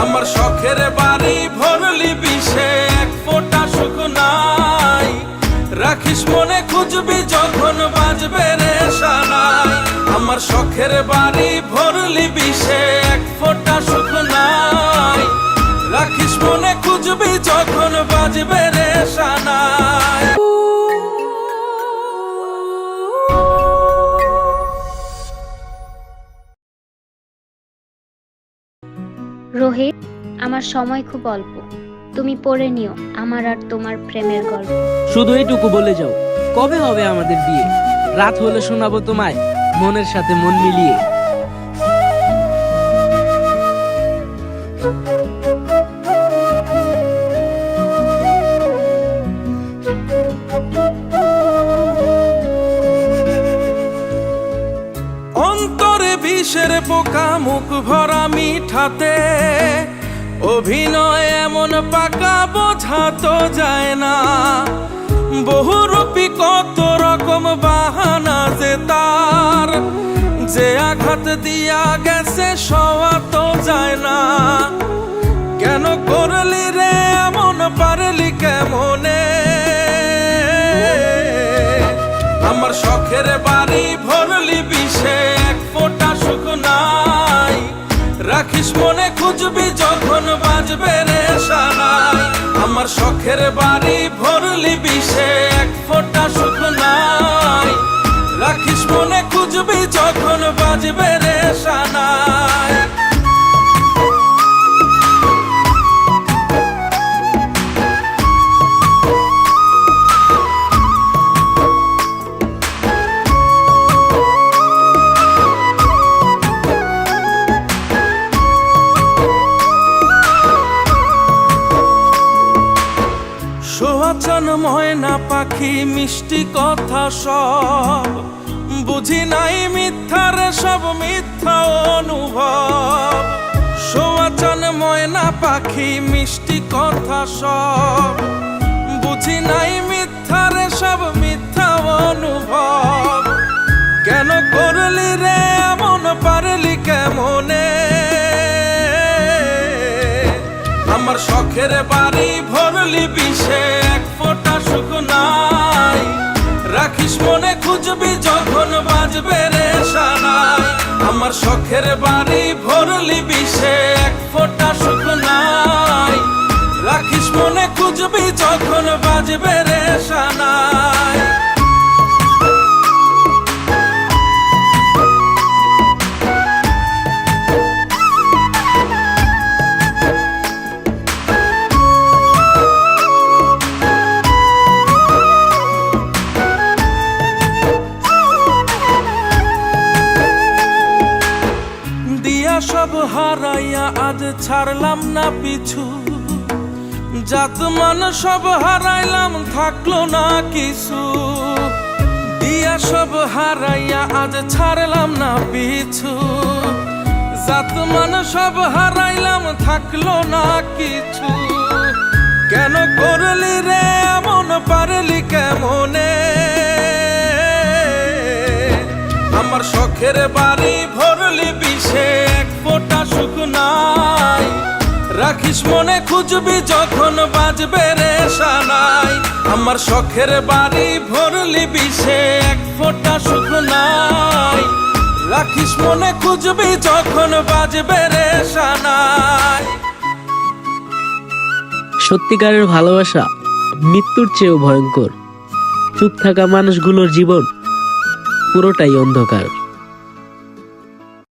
আমার শখের বাড়ি ভরলি বিষে এক ফোঁটা সুখ নাই। রাখিস মনে খুঁজবি যখন বাজবে রে সানাই। আমার শখের বাড়ি ভরলি বিষে এক ফোঁটা সুখ নাই। রাখিস মনে খুঁজবি যখন বাজবে রে সানাই। রোহিত, আমার সময় খুব অল্প, তুমি পড়ে নিও আমার আর তোমার প্রেমের গল্প। শুধু এইটুকু বলে যাও, কবে হবে আমাদের বিয়ে? রাত হলে শোনাবো তোমায় মনের সাথে মন মিলিয়ে। অন্তরে বিষের পোকা মুখ ভরা মিঠাতে, অভিনয় এমন পাকা বোঝা তো যায় না। বহুরূপী কত রকম বাহানা যে তার, যে আঘাত দিয়া গেছে সওয়া তো যায় না। কেন করলি রে এমন, পারলি কেমনে? আমার শখের বাড়ি ভরলি বিষে এক ফোঁটা সুখ নাই। রাখিস মনে খুঁজবি যখন বাজবে রে সানাই। আমার শখের বাড়ি ভরলি বিষে এক ফোঁটা সুখ নাই। রাখিস মনে খুঁজবি যখন বাজবে রে সানাই। সোহাচান ময়না পাখি মিষ্টি কথা সব, বুঝি নাই মিথ্যার সব মিথ্যা অনুভব। সোহাচান ময়না পাখি মিষ্টি কথা সব, বুঝি নাই মিথ্যার সব মিথ্যা অনুভব। কেন করলি রে এমন, পারলি কেমনে? আমার শখের বাড়ি ভরলি বিষে এক ফোঁটা সুখ নাই। রাখিস মনে খুঁজবি যখন বাজবে রে সানাই। আমার শখের বাড়ি ভরলি বিষে এক ফোঁটা সুখ নাই। রাখিস মনে খুঁজবি যখন বাজবে রে সানাই। সব হারাইয়া আজ ছাড়লাম না পিছু, জাত মান সব হারাইলাম থাকলো না কিছু। দিয়া সব হারাইয়া আজ ছাড়লাম না পিছু, জাত মান সব হারাইলাম থাকলো না কিছু। কেন করলি রে এমন, পারলি কেমনে? আমার শখের বাড়ি ভরলি বিষে এক ফোঁটা সুখ নাই। রাখিস মনে খুঁজবি যখন বাজবে রে সানাই। আমার শখের বাড়ি ভরলি বিষে এক ফোঁটা সুখ নাই। রাখিস মনে খুঁজবি যখন বাজবে রে সানাই। সত্যিকারের ভালোবাসা মৃত্যুর চেয়েও ভয়ঙ্কর। চুপ থাকা মানুষগুলোর জীবন পুরোটাই অন্ধকার।